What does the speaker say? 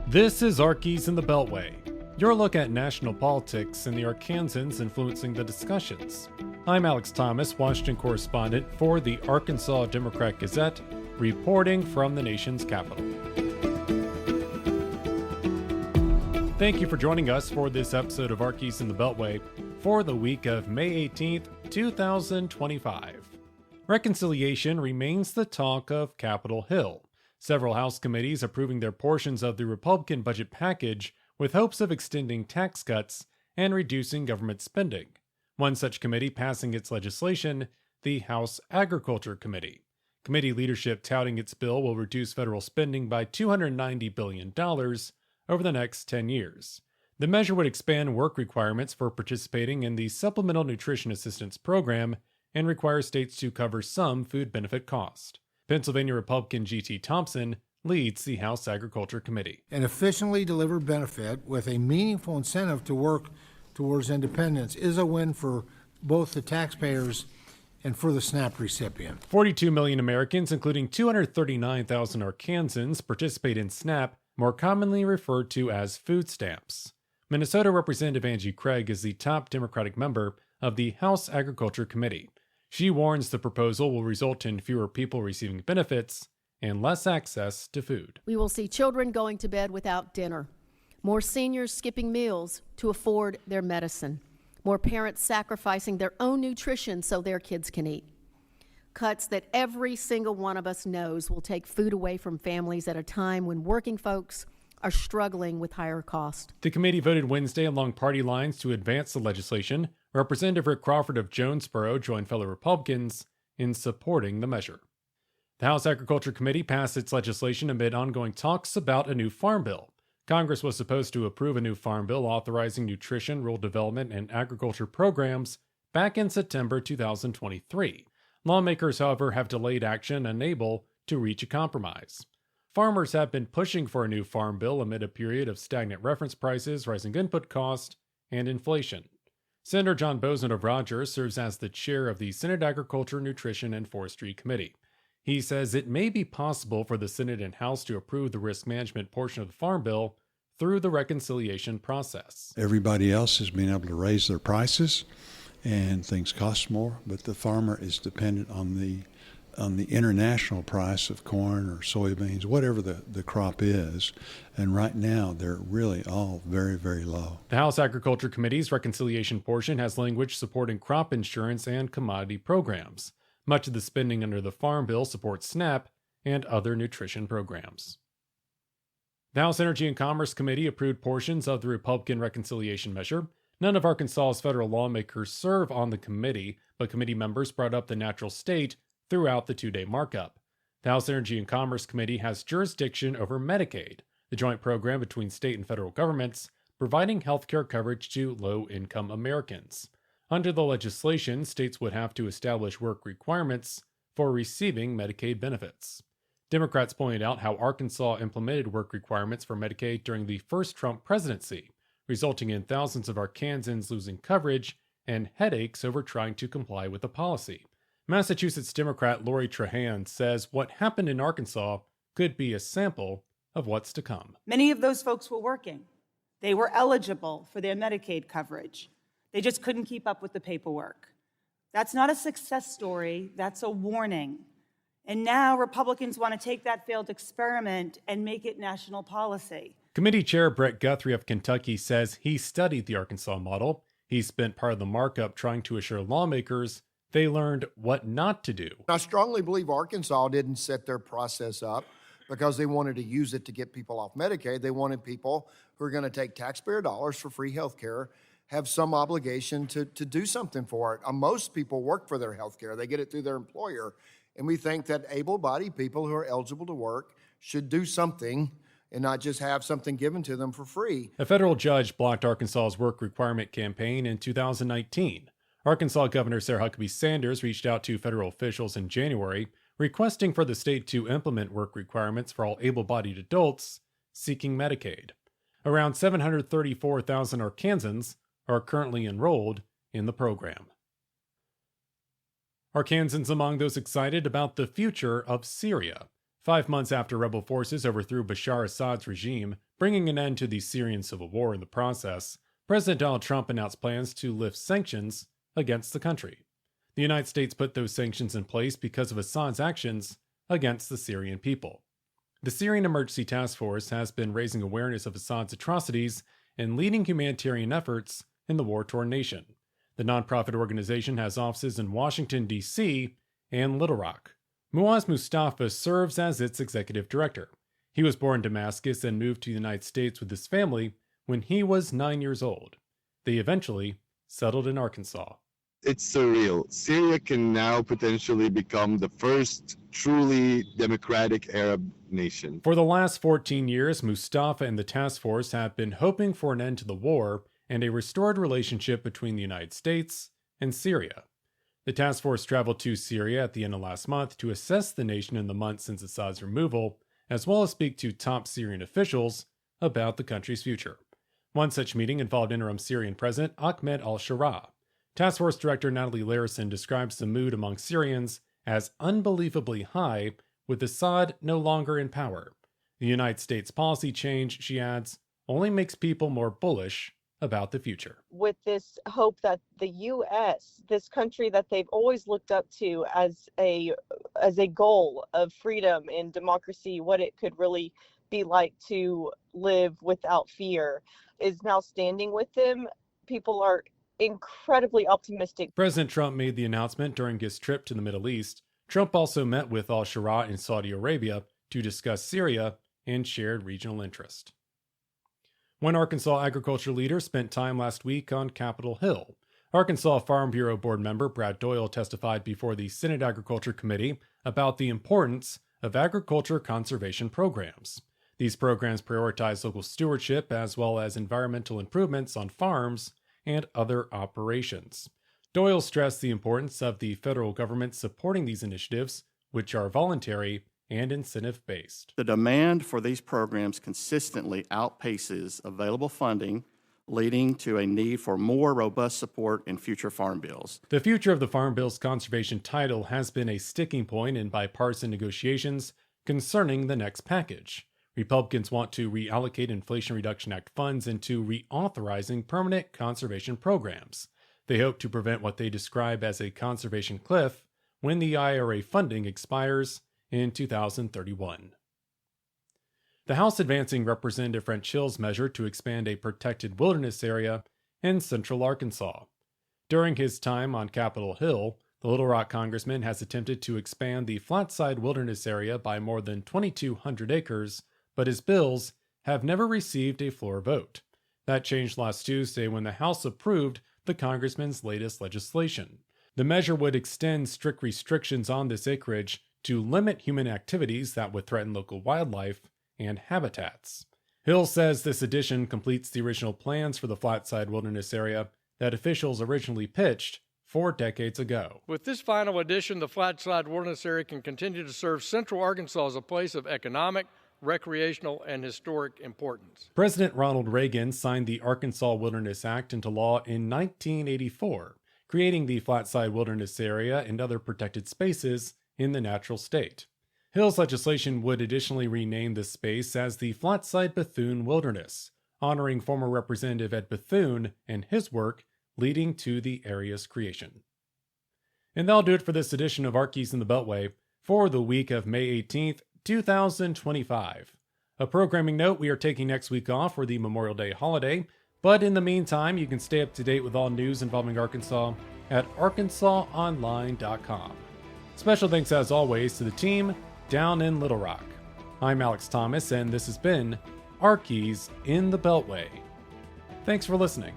This is Arkies in the Beltway, your look at national politics and the Arkansans influencing the discussions. I'm Alex Thomas, Washington correspondent for the Arkansas Democrat-Gazette, reporting from the nation's capital. Thank you for joining us for this episode of Arkies in the Beltway for the week of May 18th, 2025. Reconciliation remains the talk of Capitol Hill. Several House committees approving their portions of the Republican budget package with hopes of extending tax cuts and reducing government spending. One such committee passing its legislation, the House Agriculture Committee. Committee leadership touting its bill will reduce federal spending by $290 billion over the next 10 years. The measure would expand work requirements for participating in the Supplemental Nutrition Assistance Program and require states to cover some food benefit cost. Pennsylvania Republican G.T. Thompson leads the House Agriculture Committee. An efficiently delivered benefit with a meaningful incentive to work towards independence is a win for both the taxpayers and for the SNAP recipient. 42 million Americans, including 239,000 Arkansans, participate in SNAP, more commonly referred to as food stamps. Minnesota Representative Angie Craig is the top Democratic member of the House Agriculture Committee. She warns the proposal will result in fewer people receiving benefits and less access to food. We will see children going to bed without dinner, more seniors skipping meals to afford their medicine, more parents sacrificing their own nutrition so their kids can eat. Cuts that every single one of us knows will take food away from families at a time when working folks are struggling with higher costs. The committee voted Wednesday along party lines to advance the legislation. Representative Rick Crawford of Jonesboro joined fellow Republicans in supporting the measure. The House Agriculture Committee passed its legislation amid ongoing talks about a new farm bill. Congress was supposed to approve a new farm bill authorizing nutrition, rural development, and agriculture programs back in September 2023. Lawmakers, however, have delayed action, unable to reach a compromise. Farmers have been pushing for a new farm bill amid a period of stagnant reference prices, rising input costs, and inflation. Senator John Bozeman of Rogers serves as the chair of the Senate Agriculture, Nutrition, and Forestry Committee. He says it may be possible for the Senate and House to approve the risk management portion of the farm bill through the reconciliation process. Everybody else has been able to raise their prices and things cost more, but the farmer is dependent on the international price of corn or soybeans, whatever the crop is. And right now, they're really all very, very low. The House Agriculture Committee's reconciliation portion has language supporting crop insurance and commodity programs. Much of the spending under the Farm Bill supports SNAP and other nutrition programs. The House Energy and Commerce Committee approved portions of the Republican reconciliation measure. None of Arkansas's federal lawmakers serve on the committee, but committee members brought up the natural state throughout the two-day markup. The House Energy and Commerce Committee has jurisdiction over Medicaid, the joint program between state and federal governments, providing health care coverage to low-income Americans. Under the legislation, states would have to establish work requirements for receiving Medicaid benefits. Democrats pointed out how Arkansas implemented work requirements for Medicaid during the first Trump presidency, resulting in thousands of Arkansans losing coverage and headaches over trying to comply with the policy. Massachusetts Democrat Lori Trahan says what happened in Arkansas could be a sample of what's to come. Many of those folks were working. They were eligible for their Medicaid coverage. They just couldn't keep up with the paperwork. That's not a success story, that's a warning. And now Republicans want to take that failed experiment and make it national policy. Committee Chair Brett Guthrie of Kentucky says he studied the Arkansas model. He spent part of the markup trying to assure lawmakers they learned what not to do. I strongly believe Arkansas didn't set their process up because they wanted to use it to get people off Medicaid. They wanted people who are going to take taxpayer dollars for free health care, have some obligation to do something for it. Most people work for their health care. They get it through their employer. And we think that able-bodied people who are eligible to work should do something and not just have something given to them for free. A federal judge blocked Arkansas's work requirement campaign in 2019. Arkansas Governor Sarah Huckabee Sanders reached out to federal officials in January, requesting for the state to implement work requirements for all able-bodied adults seeking Medicaid. Around 734,000 Arkansans are currently enrolled in the program. Arkansans among those excited about the future of Syria. 5 months after rebel forces overthrew Bashar Assad's regime, bringing an end to the Syrian civil war in the process. President Donald Trump announced plans to lift sanctions against the country. The United States put those sanctions in place because of Assad's actions against the Syrian people. The Syrian Emergency Task Force has been raising awareness of Assad's atrocities and leading humanitarian efforts in the war-torn nation. The nonprofit organization has offices in Washington, D.C. and Little Rock. Muaz Mustafa serves as its executive director. He was born in Damascus and moved to the United States with his family when he was 9 years old. They eventually settled in Arkansas. It's surreal. Syria can now potentially become the first truly democratic Arab nation. For the last 14 years, Mustafa and the task force have been hoping for an end to the war and a restored relationship between the United States and Syria. The task force traveled to Syria at the end of last month to assess the nation in the months since Assad's removal, as well as speak to top Syrian officials about the country's future. One such meeting involved interim Syrian President Ahmed al-Sharaa. Task Force Director Natalie Larison describes the mood among Syrians as unbelievably high, with Assad no longer in power. The United States policy change, she adds, only makes people more bullish about the future. With this hope that the U.S., this country that they've always looked up to as a goal of freedom and democracy, what it could really be like to live without fear, is now standing with them. People are incredibly optimistic. President Trump made the announcement during his trip to the Middle East. Trump also met with al-Sharaa in Saudi Arabia to discuss Syria and shared regional interest. One Arkansas agriculture leader spent time last week on Capitol Hill. Arkansas Farm Bureau board member Brad Doyle testified before the Senate Agriculture Committee about the importance of agriculture conservation programs. These programs prioritize local stewardship as well as environmental improvements on farms and other operations. Doyle stressed the importance of the federal government supporting these initiatives, which are voluntary and incentive-based. The demand for these programs consistently outpaces available funding, leading to a need for more robust support in future farm bills. The future of the Farm Bill's conservation title has been a sticking point in bipartisan negotiations concerning the next package. Republicans want to reallocate Inflation Reduction Act funds into reauthorizing permanent conservation programs. They hope to prevent what they describe as a conservation cliff when the IRA funding expires in 2031. The House advancing Representative French Hill's measure to expand a protected wilderness area in central Arkansas. During his time on Capitol Hill, the Little Rock congressman has attempted to expand the Flatside Wilderness area by more than 2,200 acres, but his bills have never received a floor vote. That changed last Tuesday when the House approved the congressman's latest legislation. The measure would extend strict restrictions on this acreage to limit human activities that would threaten local wildlife and habitats. Hill says this addition completes the original plans for the Flatside Wilderness area that officials originally pitched 4 decades ago. With this final addition, the Flatside Wilderness area can continue to serve central Arkansas as a place of economic, recreational, and historic importance. President Ronald Reagan signed the Arkansas Wilderness Act into law in 1984, creating the Flatside Wilderness area and other protected spaces in the natural state. Hill's legislation would additionally rename this space as the Flatside Bethune Wilderness, honoring former Representative Ed Bethune and his work leading to the area's creation. And that'll do it for this edition of Arkies in the Beltway for the week of May 18th, 2025. A programming note, we are taking next week off for the Memorial Day holiday, but in the meantime, you can stay up to date with all news involving Arkansas at arkansasonline.com. Special thanks as always to the team down in Little Rock. I'm Alex Thomas, and this has been Arkies in the Beltway. Thanks for listening.